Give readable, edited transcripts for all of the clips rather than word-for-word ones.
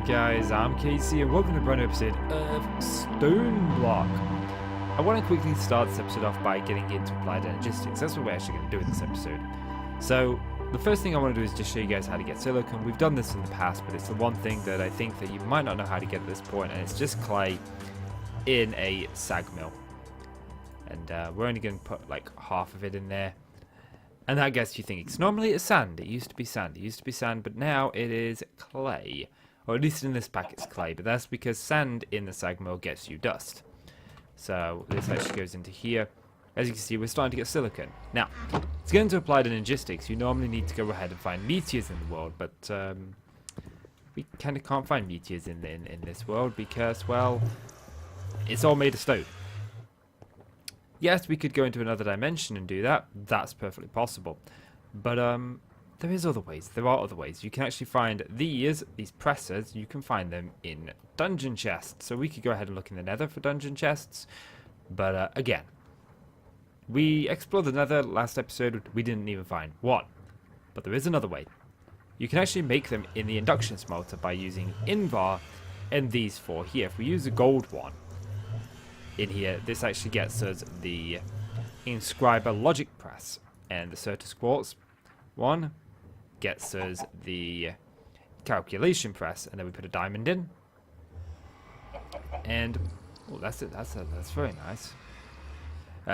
guys, I'm Casey and welcome to a brand new episode of Stoneblock. I want to quickly start this episode off by getting into applied energistics. That's what we're actually going to do in this episode. So, the first thing I want to do is just show you guys how to get silicon. We've done this in the past, but it's the one thing that I think that you might not know how to get at this point, and it's just clay in a sag mill. And we're only going to put like half of it in there. And I guess you think it's normally it's sand. It used to be sand. It used to be sand, but now it is clay. Or at least in this pack it's clay. But that's because sand in the sag mill gets you dust. So this actually goes into here. As you can see, we're starting to get silicon. Now, to get into applied energistics, you normally need to go ahead and find meteors in the world. But we kind of can't find meteors in this world because, well, it's all made of stone. Yes, we could go into another dimension and do that. That's perfectly possible. But there is other ways. There are other ways. You can actually find these pressers. You can find them in dungeon chests. So we could go ahead and look in the nether for dungeon chests. But again, we explored the nether last episode. We didn't even find one. But there is another way. You can actually make them in the induction smelter by using Invar and these four here. If we use a gold one in here, this actually gets us the Inscriber Logic Press, and the Certus Quartz one gets us the Calculation Press, and then we put a diamond in, and oh, that's it. That's very nice.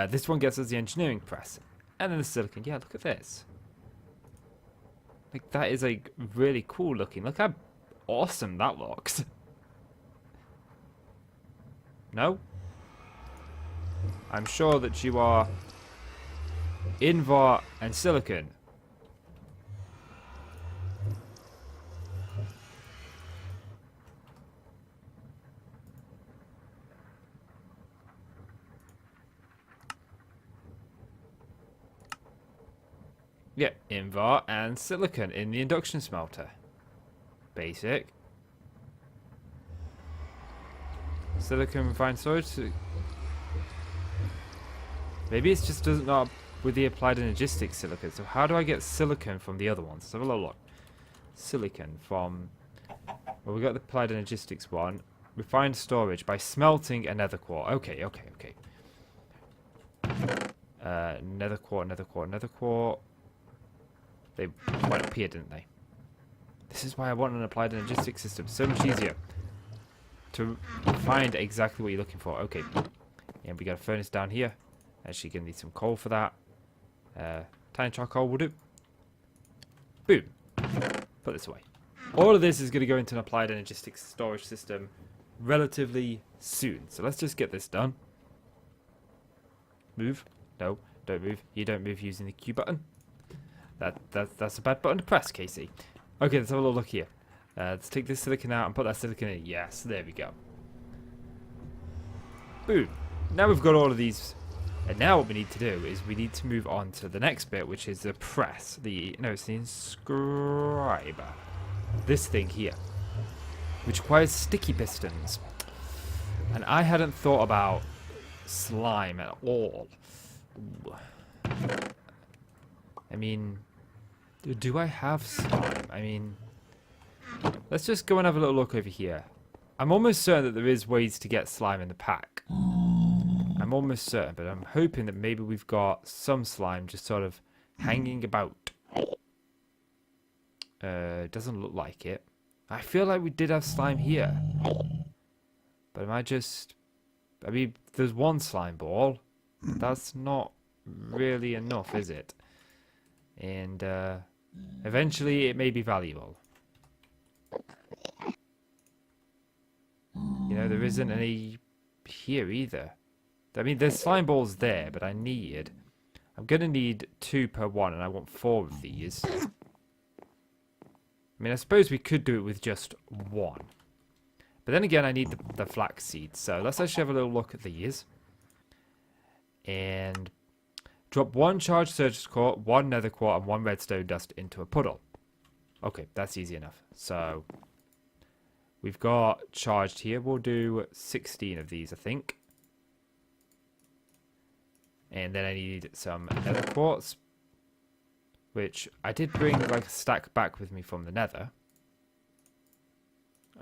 This one gets us the Engineering Press, and then the silicon. Yeah, look at this. Like, that is like really cool looking. Look how awesome that looks. No? I'm sure that you are Invar and silicon. Yeah, Invar and silicon in the induction smelter. Basic. Silicon refined storage. Maybe it's just doesn't know with the applied energistics silicon. So how do I get silicon from the other ones? Let's have a little look. Silicon from... Well, we got the applied energistics one. Refined storage by smelting a nether core. Okay. Nether core. They went up here, didn't they? This is why I want an applied energistics system. So much easier to find exactly what you're looking for. Okay. And we got a furnace down here. Actually gonna need some coal for that. Tiny charcoal will do. Boom. Put this away. All of this is gonna go into an applied energistics storage system relatively soon. So let's just get this done. Move. No, don't move. You don't move using the Q button. That's a bad button to press, Casey. Okay, let's have a little look here. Let's take this silicon out and put that silicon in. Yes, there we go. Boom. Now we've got all of these. And now what we need to do is we need to move on to the next bit, which is the press. It's the inscriber. This thing here, which requires sticky pistons. And I hadn't thought about slime at all. Ooh. I mean, do I have slime? I mean, let's just go and have a little look over here. I'm almost certain that there is ways to get slime in the pack. I'm almost certain, but I'm hoping that maybe we've got some slime just sort of hanging about. Doesn't look like it. I feel like we did have slime here. But I mean, there's one slime ball. That's not really enough, is it? And eventually it may be valuable. You know, there isn't any here either. I mean, there's slime balls there, but I'm going to need 2 per one, and I want 4 of these. I mean, I suppose we could do it with just 1. But then again, I need the flax seeds. So let's actually have a little look at these. And drop 1 charged surface core, 1 nether core, and 1 redstone dust into a puddle. Okay, that's easy enough. So we've got charged here. We'll do 16 of these, I think. And then I need some nether quartz, which I did bring like a stack back with me from the nether.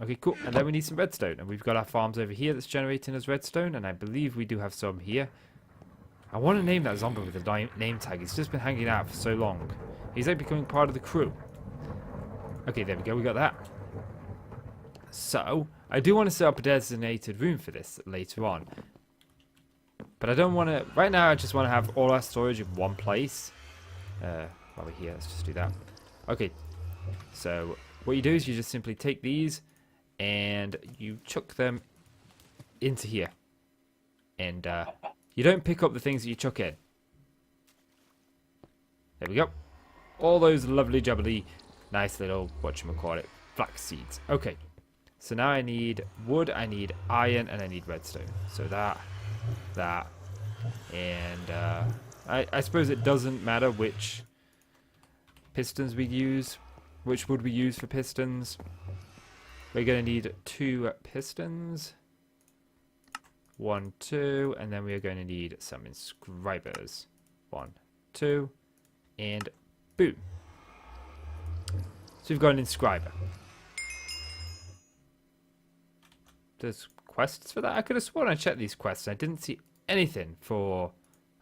Okay, cool. And then we need some redstone. And we've got our farms over here that's generating us redstone. And I believe we do have some here. I want to name that zombie with a name tag. He's just been hanging out for so long. He's like becoming part of the crew. Okay, there we go. We got that. So, I do want to set up a designated room for this later on. But I don't want to... Right now, I just want to have all our storage in one place. While we're here, let's just do that. Okay. So, what you do is you just simply take these and you chuck them into here. And you don't pick up the things that you chuck in. There we go. All those lovely jubbly, nice little, whatchamacallit, flax seeds. Okay. So now I need wood, I need iron, and I need redstone. So that, and I suppose it doesn't matter which pistons we use, which wood we use for pistons. We're going to need 2 pistons. 1, 2, and then we are going to need some inscribers. 1, 2, and boom. So we've got an inscriber. There's quests for that? I could have sworn I checked these quests. I didn't see anything for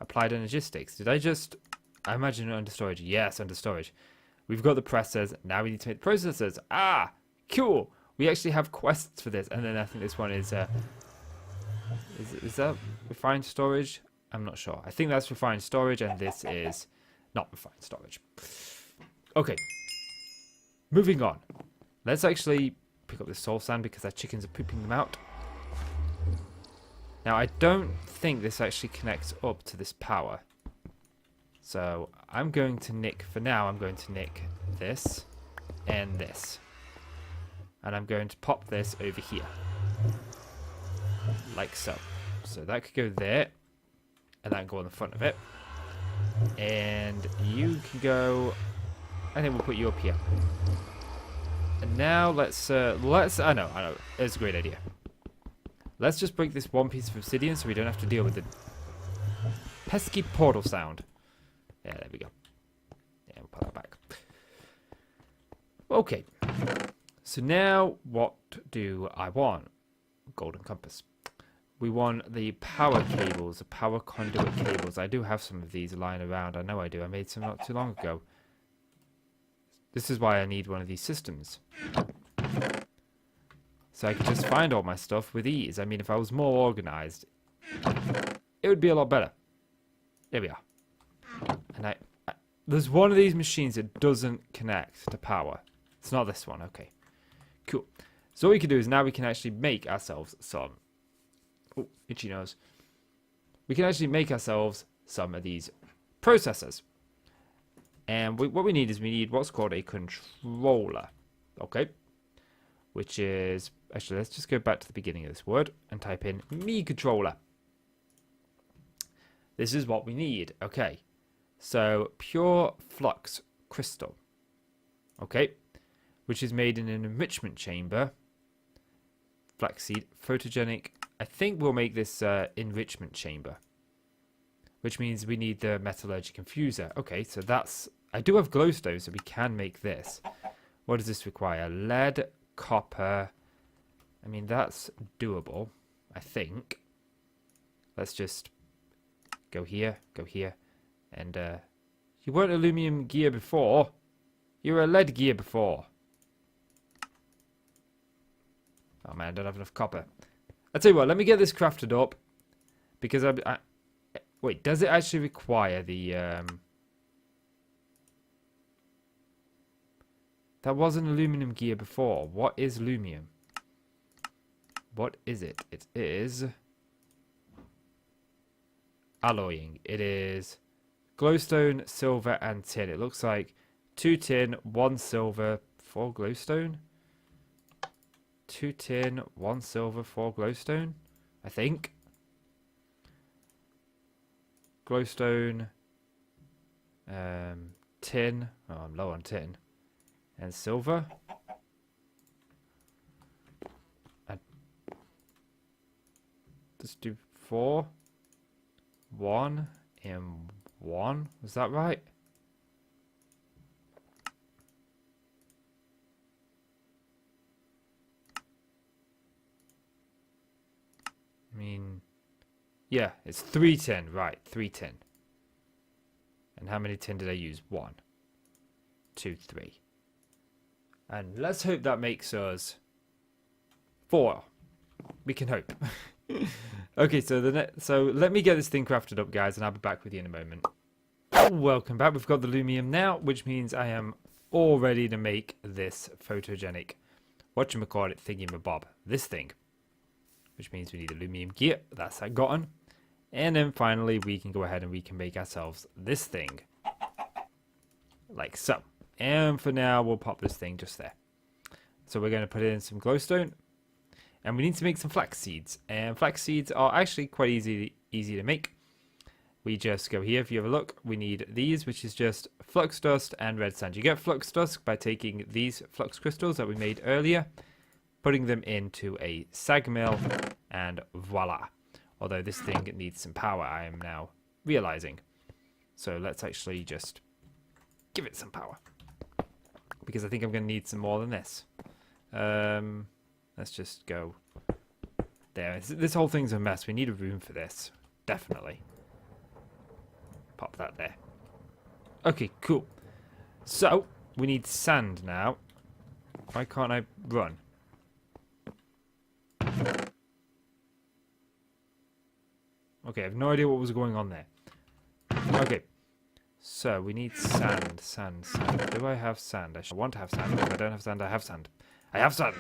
applied energistics. Did I just... I imagine under storage. Yes, under storage. We've got the pressers. Now we need to make the processors. Ah, cool. We actually have quests for this. And then I think this one is... Is that refined storage? I'm not sure. I think that's refined storage, and this is not refined storage. Okay. Moving on. Let's actually pick up the soul sand because our chickens are pooping them out. Now, I don't think this actually connects up to this power. So, I'm going to nick, for now, I'm going to nick this and this. And I'm going to pop this over here. Like so. So that could go there. And that can go on the front of it. And you can go... I think we'll put you up here. And now let's I know, it's a great idea. Let's just break this one piece of obsidian so we don't have to deal with the pesky portal sound. Yeah, there we go. Yeah, we'll put that back. Okay. So now, what do I want? Golden compass. We want the power cables, the power conduit cables. I do have some of these lying around. I know I do. I made some not too long ago. This is why I need one of these systems. So I can just find all my stuff with ease. I mean, if I was more organized, it would be a lot better. There we are. And there's one of these machines that doesn't connect to power. It's not this one. Okay. Cool. So what we can do is now we can actually make ourselves some... Oh, itchy nose. We can actually make ourselves some of these processors. And what we need is we need what's called a controller. Okay. Which is... Actually, let's just go back to the beginning of this word and type in me controller. This is what we need. Okay. So, pure flux crystal. Okay. Which is made in an enrichment chamber. Flaxseed, photogenic. I think we'll make this enrichment chamber. Which means we need the metallurgic infuser. Okay, so that's... I do have glowstone, so we can make this. What does this require? Lead, copper. I mean, that's doable, I think. Let's just go here, and you weren't aluminum gear before. You were a lead gear before. Oh man, I don't have enough copper. I'll tell you what, let me get this crafted up. Because wait, does it actually require the... That was an aluminum gear before. What is aluminum? What is it? It is... alloying. It is glowstone, silver, and tin. It looks like 2 tin, 1 silver, 4 glowstone. 2 tin, 1 silver, 4 glowstone, I think. Glowstone, tin. Oh, I'm low on tin. And silver. And let's do 4. 1 and 1. Was that right? I mean, yeah, it's 3 tin. Right, 3 tin. And how many tin did I use? 1, 2, 3. And let's hope that makes us 4. We can hope. Okay, so let me get this thing crafted up, guys, and I'll be back with you in a moment. Welcome back. We've got the Lumium now, which means I am all ready to make this photogenic, whatchamacallit thingy-mabob, this thing. Which means we need the Lumium gear. That's gotten. And then finally, we can go ahead and we can make ourselves this thing. Like so. And for now, we'll pop this thing just there. So we're going to put in some glowstone. And we need to make some flax seeds. And flax seeds are actually quite easy to make. We just go here. If you have a look, we need these, which is just flux dust and red sand. You get flux dust by taking these flux crystals that we made earlier, putting them into a sag mill, and voila. Although this thing needs some power, I am now realizing. So let's actually just give it some power. Because I think I'm going to need some more than this. Let's just go there. This whole thing's a mess. We need a room for this. Definitely. Pop that there. Okay, cool. So, we need sand now. Why can't I run? Okay, I have no idea what was going on there. Okay. So, we need sand. Do I have sand? I want to have sand. If I don't have sand, I have sand. I have sand!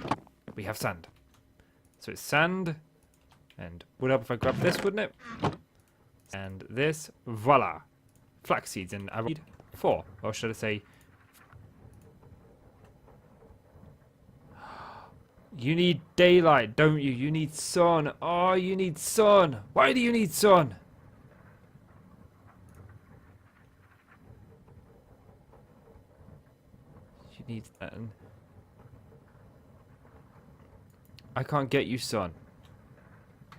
We have sand. So it's sand. And would help if I grab this, wouldn't it? And this. Voila. Flax seeds. And I need 4. Or should I say... You need daylight, don't you? You need sun. Oh, you need sun. Why do you need sun? You need... I can't get you sun.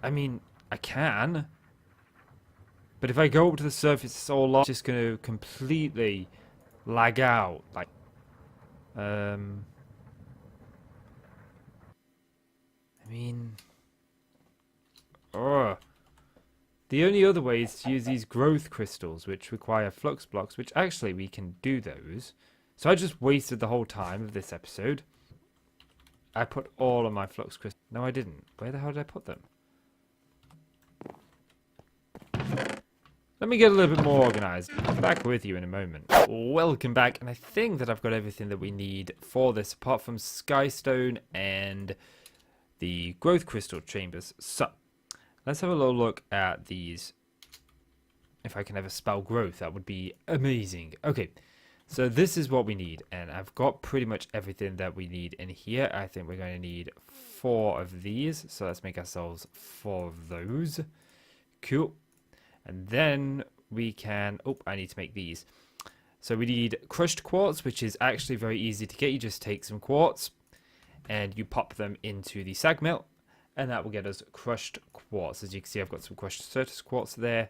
I mean, I can. But if I go up to the surface, it's all it's just going to completely lag out. Like, I mean... The only other way is to use these growth crystals, which require flux blocks, which actually we can do those. So I just wasted the whole time of this episode. I put all of my flux crystals. No, I didn't. Where the hell did I put them? Let me get a little bit more organized. I'm back with you in a moment. Welcome back, and I think that I've got everything that we need for this, apart from skystone and the growth crystal chambers. So, let's have a little look at these. If I can ever spell growth, that would be amazing. Okay. So this is what we need, and I've got pretty much everything that we need in here. I think we're going to need 4 of these, so let's make ourselves 4 of those. Cool. And then we can... Oh, I need to make these. So we need crushed quartz, which is actually very easy to get. You just take some quartz, and you pop them into the sag mill, and that will get us crushed quartz. As you can see, I've got some crushed surface quartz there.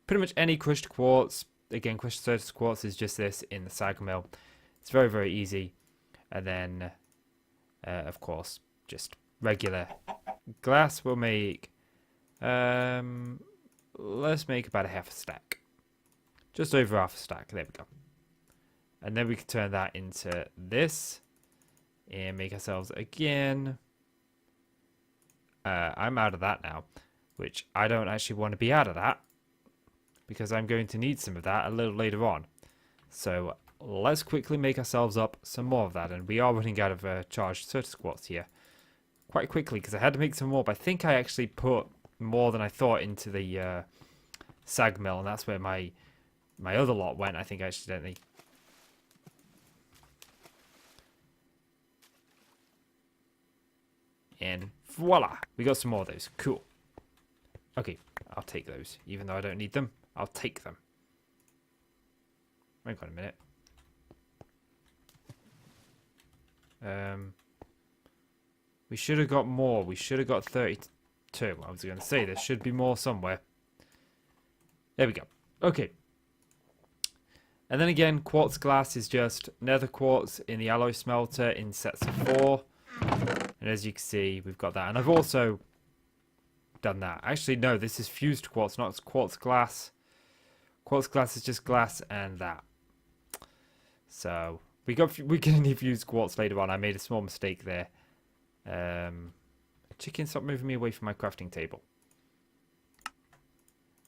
Pretty much any crushed quartz. Again, crushed surface quartz is just this in the sag mill. It's very, very easy. And then, of course, just regular glass. We'll make... let's make about a half a stack. Just over half a stack. There we go. And then we can turn that into this. And make ourselves again. I'm out of that now. Which I don't actually want to be out of that. Because I'm going to need some of that a little later on. So let's quickly make ourselves up some more of that. And we are running out of charged surface quartz here. Quite quickly, because I had to make some more. But I think I actually put more than I thought into the sag mill. And that's where my other lot went, I think, accidentally. And voila! We got some more of those. Cool. Okay, I'll take those. Even though I don't need them, I'll take them. Wait a minute. We should have got more. We should have got 32. I was going to say there should be more somewhere. There we go. Okay. And then again, quartz glass is just nether quartz in the alloy smelter in sets of 4. And as you can see, we've got that. And I've also done that. Actually, no, this is fused quartz, not quartz glass. Quartz glass is just glass and that. So we're gonna need fused quartz later on. I made a small mistake there. Chicken, stop moving me away from my crafting table.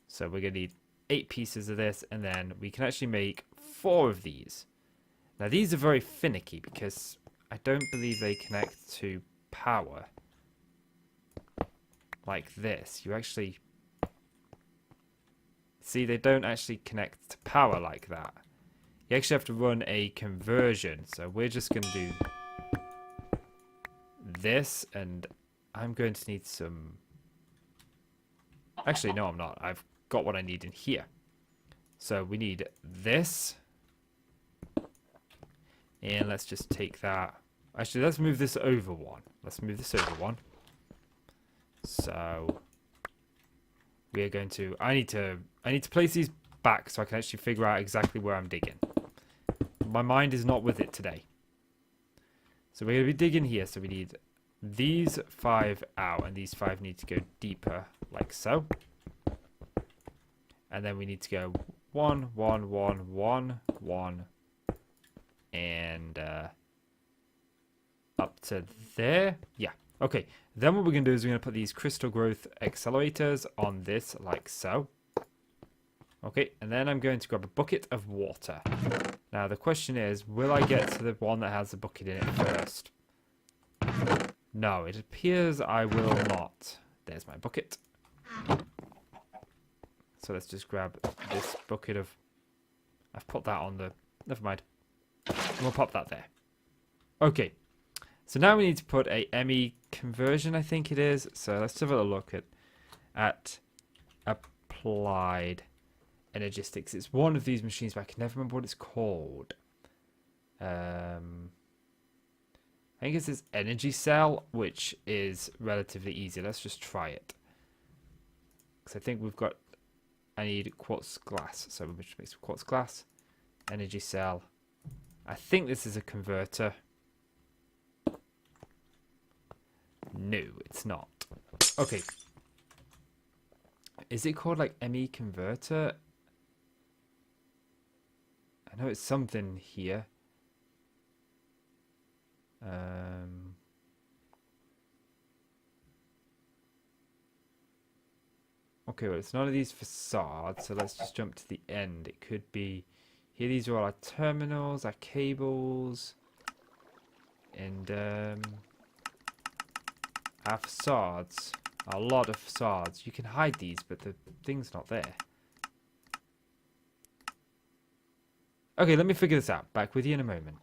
So we're gonna need 8 pieces of this, and then we can actually make 4 of these. Now these are very finicky because I don't believe they connect to power like this. You actually see, they don't actually connect to power like that. You actually have to run a conversion. So we're just going to do this, and I'm going to need some... Actually, no, I'm not. I've got what I need in here. So we need this. And let's just take that. Actually, let's move this over one. Let's move this over one. So we are going to... I need to place these back so I can actually figure out exactly where I'm digging. My mind is not with it today. So we're going to be digging here. So we need these 5 out, and these 5 need to go deeper, like so. And then we need to go 1, 1, 1, 1, 1, and up to there. Yeah. Okay. Then what we're going to do is we're going to put these crystal growth accelerators on this, like so. Okay, and then I'm going to grab a bucket of water. Now the question is, will I get to the one that has the bucket in it first? No, it appears I will not. There's my bucket. So let's just grab this bucket of... I've put that on the... Never mind. We'll pop that there. Okay. So now we need to put a ME conversion, I think it is. So let's have a look at applied Energistics. It's one of these machines, but I can never remember what it's called. I think it's this energy cell, which is relatively easy. Let's just try it. Because I think we've got... I need quartz glass. So we'll just make some quartz glass. Energy cell. I think this is a converter. No, it's not. Okay. Is it called like ME converter? I know it's something here. Okay, well, it's none of these facades, so let's just jump to the end. It could be here. These are all our terminals, our cables, and our facades. A lot of facades. You can hide these, but the thing's not there. Okay, let me figure this out. Back with you in a moment.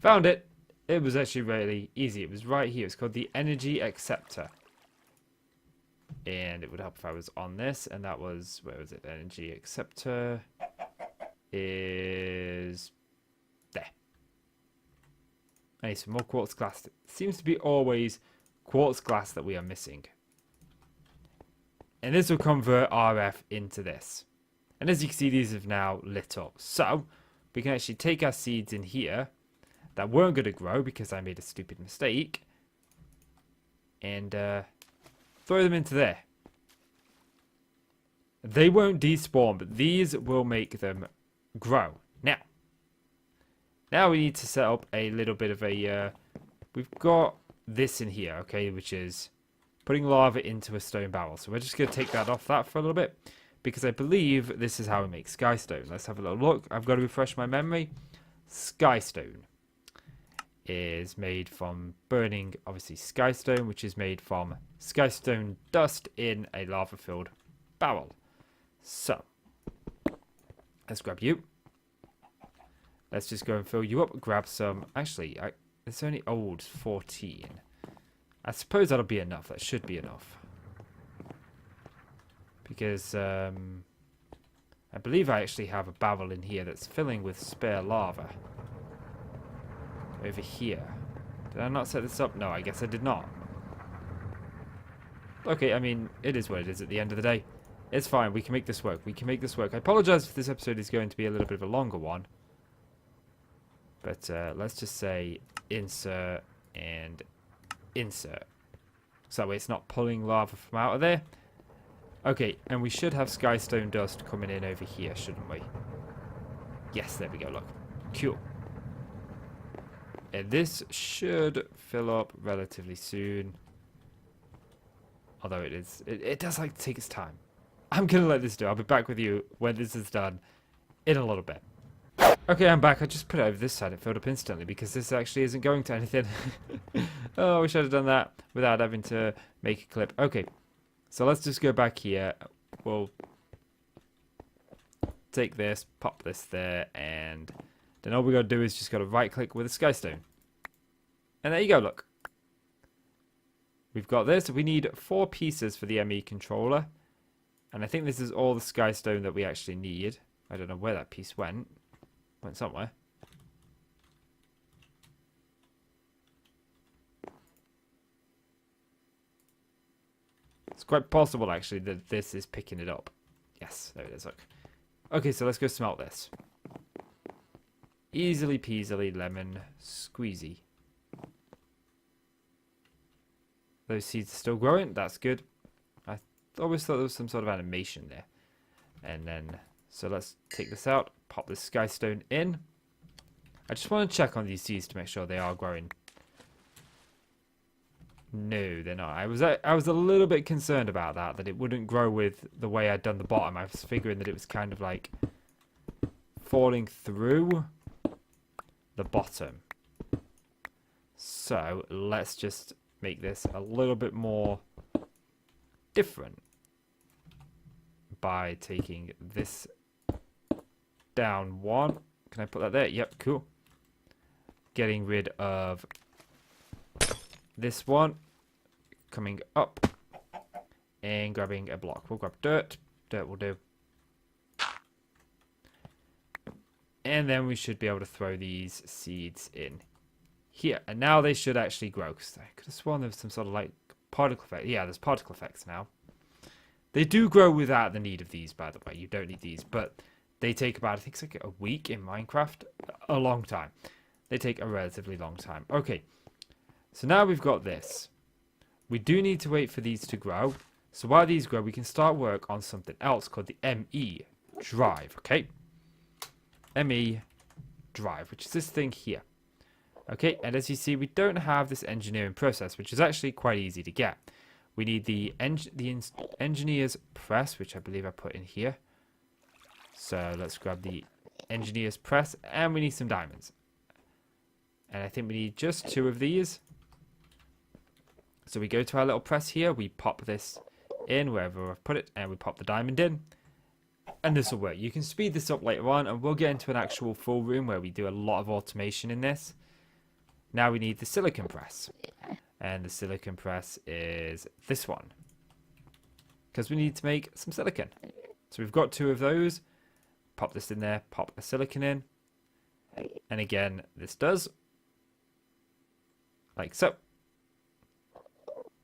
Found it. It was actually really easy. It was right here. It's called the energy acceptor. And it would help if I was on this. And that was, where was it? Energy acceptor is there. I need some more quartz glass. It seems to be always quartz glass that we are missing. And this will convert RF into this. And as you can see, these have now lit up. So we can actually take our seeds in here that weren't going to grow because I made a stupid mistake, and throw them into there. They won't despawn, but these will make them grow. Now we need to set up a little bit of a... we've got this in here, okay, which is putting lava into a stone barrel. So we're just going to take that off that for a little bit, because I believe this is how we make skystone. Let's have a little look. I've got to refresh my memory. Skystone is made from burning, obviously, skystone, which is made from skystone dust in a lava-filled barrel. So, let's grab you. Let's just go and fill you up. Grab some. Actually, it's only old 14. I suppose that'll be enough. That should be enough. Because I believe I actually have a barrel in here that's filling with spare lava. Over here. Did I not set this up? No, I guess I did not. Okay, I mean, it is what it is at the end of the day. It's fine. We can make this work. We can make this work. I apologize if this episode is going to be a little bit of a longer one. But let's just say insert and insert. So that way it's not pulling lava from out of there. Okay, and we should have skystone dust coming in over here, shouldn't we? Yes, there we go, look. Cool. And this should fill up relatively soon. Although it does like to take its time. I'm going to let this do. I'll be back with you when this is done in a little bit. Okay, I'm back. I just put it over this side. It filled up instantly because this actually isn't going to anything. Oh, I wish I'd have done that without having to make a clip. Okay, so let's just go back here. We'll take this, pop this there, and then all we got to do is just got to right click with a skystone. And there you go, look. We've got this. We need 4 pieces for the ME controller. And I think this is all the skystone that we actually need. I don't know where that piece went. Went somewhere. It's quite possible, actually, that this is picking it up. Yes, there it is, look. Okay, so let's go smelt this. Easily peasily lemon squeezy. Those seeds are still growing. That's good. I always thought there was some sort of animation there. And then, so let's take this out. Pop this skystone in. I just want to check on these seeds to make sure they are growing. No, they're not. I was a little bit concerned about that it wouldn't grow with the way I'd done the bottom. I was figuring that it was kind of like falling through the bottom. So let's just make this a little bit more different by taking this down 1. Can I put that there? Yep, cool. Getting rid of this one, coming up and grabbing a block. We'll grab dirt. Dirt will do. And then we should be able to throw these seeds in here. And now they should actually grow. Because I could have sworn there was some sort of like particle effect. Yeah, there's particle effects now. They do grow without the need of these, by the way. You don't need these. But they take about, I think it's like a week in Minecraft. A long time. They take a relatively long time. Okay. So now we've got this. We do need to wait for these to grow. So while these grow, we can start work on something else called the ME drive. Okay. ME drive, which is this thing here. Okay, and as you see, we don't have this engineering process, which is actually quite easy to get. We need the engineer's press, which I believe I put in here. So let's grab the engineer's press, and we need some diamonds. And I think we need just 2 of these. So we go to our little press here, we pop this in wherever I've put it, and we pop the diamond in. And this will work. You can speed this up later on, and we'll get into an actual full room where we do a lot of automation in this. Now we need the silicon press. And the silicon press is this one. Because we need to make some silicon. So we've got 2 of those. Pop this in there, pop a silicon in. And again, this does. Like so.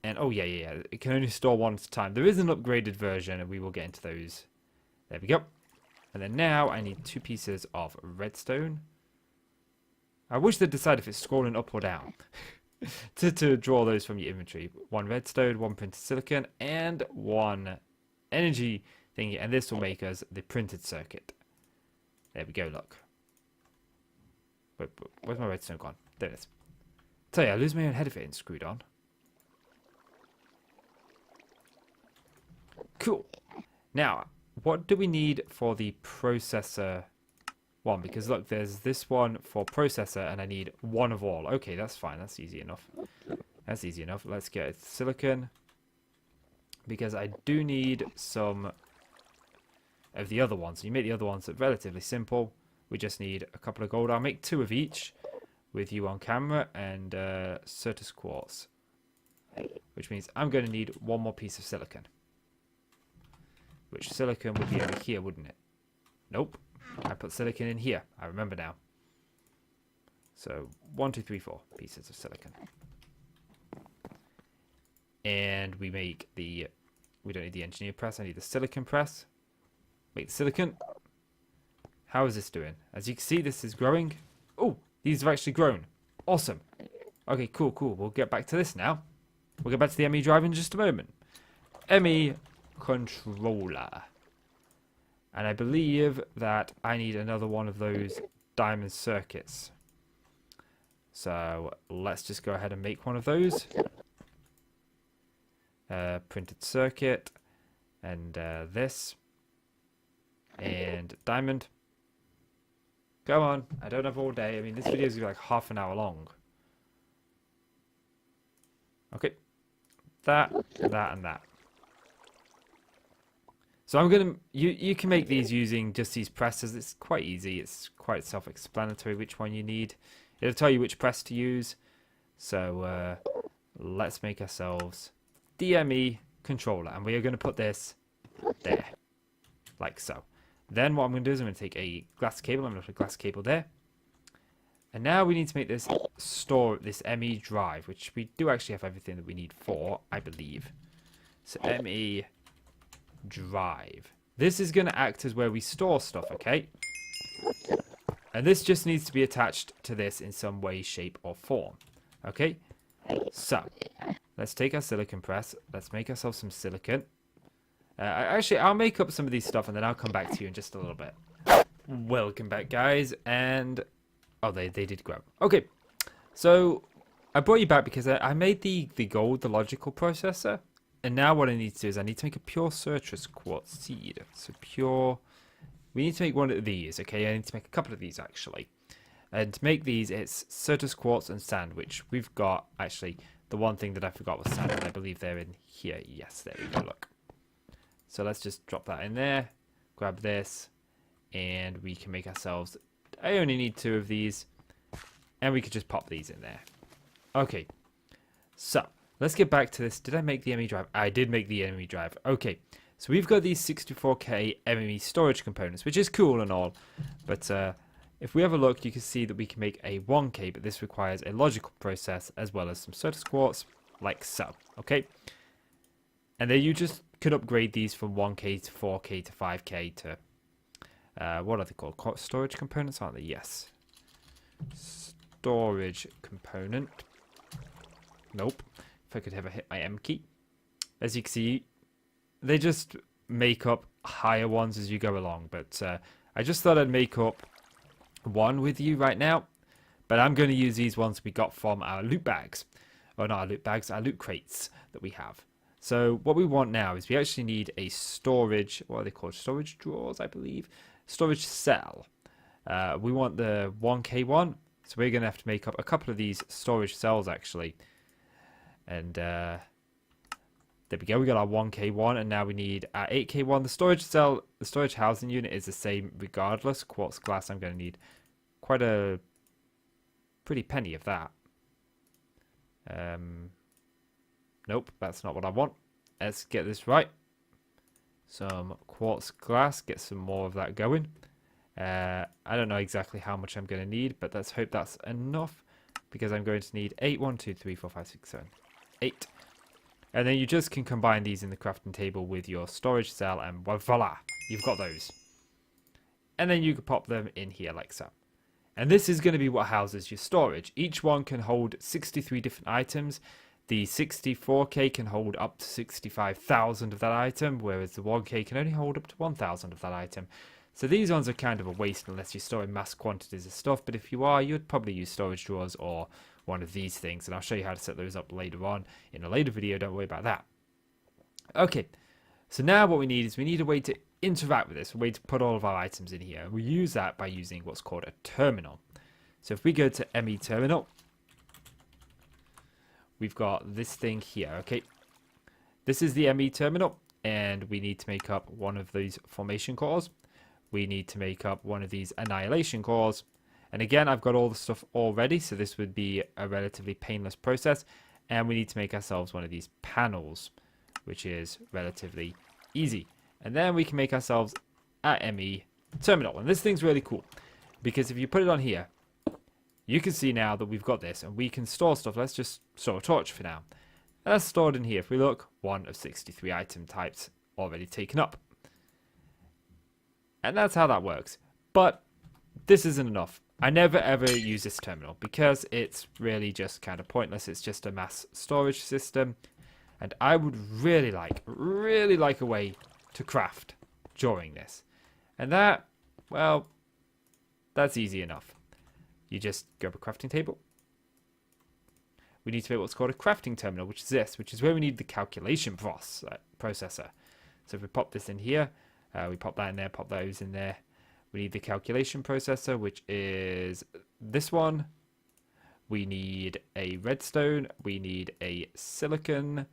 And oh yeah, it can only store 1 at a time. There is an upgraded version, and we will get into those. There we go. And then now I need 2 pieces of redstone. I wish they'd decide if it's scrolling up or down to draw those from your inventory. 1 redstone, 1 printed silicon, and 1 energy thingy. And this will make us the printed circuit. There we go, look. Wait, where's my redstone gone? There it is. Tell you, I lose my own head if it ain't screwed on. Cool. Now, what do we need for the processor one? Because look, there's this one for processor, and I need 1 of all. Okay, that's fine. That's easy enough. That's easy enough. Let's get silicon. Because I do need some of the other ones. You make the other ones relatively simple. We just need a couple of gold. I'll make 2 of each with you on camera, and Certus quartz. Which means I'm going to need 1 more piece of silicon. Which silicon would be over here, wouldn't it? Nope. I put silicon in here. I remember now. So 1, 2, 3, 4 pieces of silicon. And we make the... We don't need the engineer press. I need the silicon press. Make the silicon. How is this doing? As you can see, this is growing. Oh, these have actually grown. Awesome. Okay, cool. We'll get back to this now. We'll get back to the ME drive in just a moment. ME controller. And I believe that I need another one of those diamond circuits. So let's just go ahead and make one of those. Printed circuit. And this. And diamond. Come on, I don't have all day. I mean, this video is gonna be like half an hour long. Okay. That, and that. So I'm gonna, you can make these using just these presses. It's quite easy. It's quite self-explanatory which one you need. It'll tell you which press to use. So let's make ourselves DME controller, and we are going to put this there, like so. Then what I'm going to do is I'm going to take a glass cable. I'm going to put a glass cable there, and now we need to make this this ME drive, which we do actually have everything that we need for, I believe. So ME drive. This is going to act as where we store stuff, okay? And this just needs to be attached to this in some way, shape, or form. Okay? So, let's take our silicon press. Let's make ourselves some silicon. Actually, I'll make up some of these stuff and then I'll come back to you in just a little bit. Welcome back, guys. And, oh, they did grow. Okay. So, I brought you back because I made the gold, the logical processor. And now what I need to do is I need to make a pure citrus quartz seed. So, pure... We need to make one of these, okay? I need to make a couple of these, actually. And to make these, it's citrus quartz and sand, which we've got. Actually, the one thing that I forgot was sand, and I believe they're in here. Yes, there we go, look. So let's just drop that in there. Grab this. And we can make ourselves... I only need 2 of these. And we could just pop these in there. Okay. So, let's get back to this. Did I make the ME drive? I did make the ME drive. Okay. So we've got these 64K MME storage components, which is cool and all, but if we have a look, you can see that we can make a 1K, but this requires a logical process as well as some citrus quartz, like so, okay? And then you just could upgrade these from 1K to 4K to 5K to, what are they called? Storage components, aren't they? Yes. Storage component. Nope. If I could ever hit my M key. As you can see, they just make up higher ones as you go along, but I just thought I'd make up one with you right now, but I'm going to use these ones we got from our loot bags. Or not our loot bags, our loot crates that we have. So what we want now is we actually need a storage, what are they called? Storage drawers, I believe. Storage cell. We want the 1K one, so we're going to have to make up a couple of these storage cells actually. And there we go, we got our 1K one, and now we need our 8K one. The storage cell, the storage housing unit is the same regardless. Quartz glass, I'm going to need quite a pretty penny of that. Nope, that's not what I want. Let's get this right. Some quartz glass, get some more of that going. I don't know exactly how much I'm going to need, but let's hope that's enough, because I'm going to need 8, 1, 2, 3, 4, 5, 6, 7, 8. And then you just can combine these in the crafting table with your storage cell, and voila, you've got those. And then you can pop them in here like so. And this is going to be what houses your storage. Each one can hold 63 different items. The 64K can hold up to 65,000 of that item, whereas the 1K can only hold up to 1,000 of that item. So these ones are kind of a waste unless you're storing mass quantities of stuff, but if you are, you'd probably use storage drawers or one of these things, and I'll show you how to set those up later on in a later video. Don't worry about that. Okay, so now what we need is we need a way to interact with this, a way to put all of our items in here. We use that by using what's called a terminal. So if we go to ME terminal, we've got this thing here. Okay, this is the ME terminal, and we need to make up one of these formation cores. We need to make up one of these annihilation cores. And again, I've got all the stuff already, so this would be a relatively painless process. And we need to make ourselves one of these panels, which is relatively easy. And then we can make ourselves a ME terminal. And this thing's really cool, because if you put it on here, you can see now that we've got this, and we can store stuff. Let's just store a torch for now. And that's stored in here. If we look, 1 of 63 item types already taken up. And that's how that works. But this isn't enough. I never ever use this terminal because it's really just kind of pointless. It's just a mass storage system. And I would really like a way to craft during this. And that, well, that's easy enough. You just grab a crafting table. We need to make what's called a crafting terminal, which is this, which is where we need the calculation processor. So if we pop this in here, we pop that in there, pop those in there. We need the calculation processor, which is this one. We need a redstone, we need a silicon,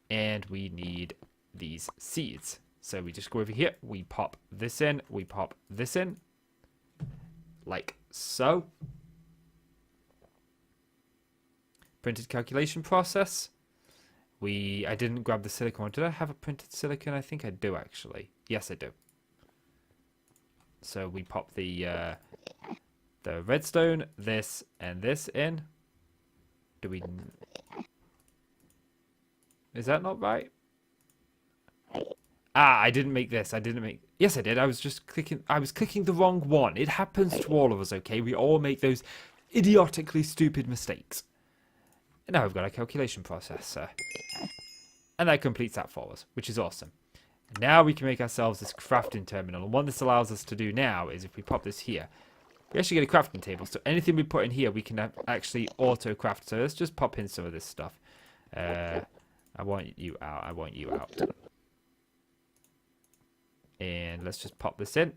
and we need these seeds. So we just go over here, we pop this in, we pop this in, like so. Printed calculation process. I didn't grab the silicon one. Did I have a printed silicon? I think I do actually. Yes, I do. So we pop the redstone, this, and this in. Is that not right? Ah, I didn't make this. Yes, I did. I was clicking the wrong one. It happens to all of us, okay? We all make those idiotically stupid mistakes. And now we've got a calculation processor. And that completes that for us, which is awesome. And now we can make ourselves this crafting terminal. And what this allows us to do now is if we pop this here, we actually get a crafting table. So anything we put in here, we can actually auto-craft. So let's just pop in some of this stuff. I want you out. I want you out. And let's just pop this in.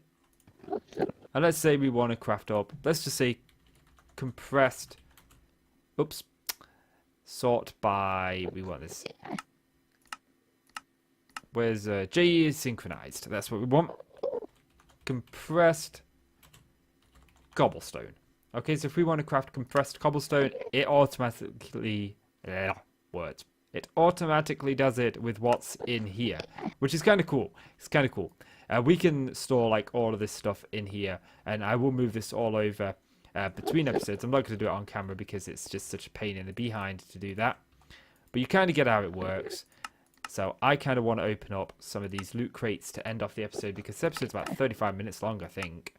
And let's say we want to craft up, let's just say compressed, oops, sort by, we want this, where's J is synchronized, that's what we want. Compressed cobblestone. Okay, so if we want to craft compressed cobblestone, it automatically, words. It automatically does it with what's in here, which is kind of cool. It's kind of cool. We can store like all of this stuff in here, and I will move this all over between episodes. I'm not going to do it on camera because it's just such a pain in the behind to do that. But you kind of get how it works. So I kind of want to open up some of these loot crates to end off the episode because the episode's about 35 minutes long, I think.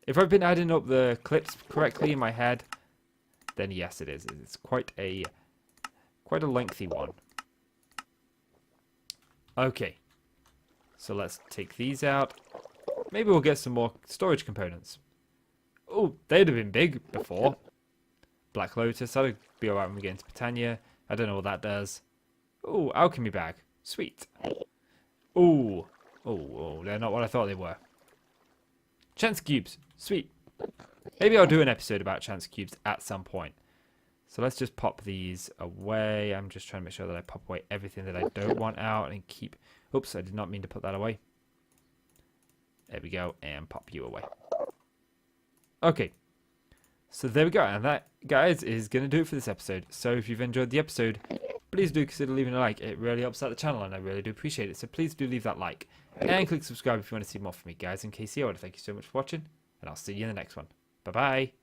If I've been adding up the clips correctly in my head, then yes, it is. It's quite a lengthy one. Okay. So let's take these out. Maybe we'll get some more storage components. Oh, they'd have been big before. Black Lotus, that'll be alright when we get into Britannia. I don't know what that does. Oh, alchemy bag. Sweet. Oh, they're not what I thought they were. Chance cubes. Sweet. Maybe I'll do an episode about chance cubes at some point. So let's just pop these away. I'm just trying to make sure that I pop away everything that I don't want out and keep... Oops, I did not mean to put that away. There we go, and pop you away. Okay. So there we go, and that, guys, is going to do it for this episode. So if you've enjoyed the episode, please do consider leaving a like. It really helps out the channel, and I really do appreciate it. So please do leave that like. And click subscribe if you want to see more from me, guys. In case you want to thank you so much for watching, and I'll see you in the next one. Bye-bye.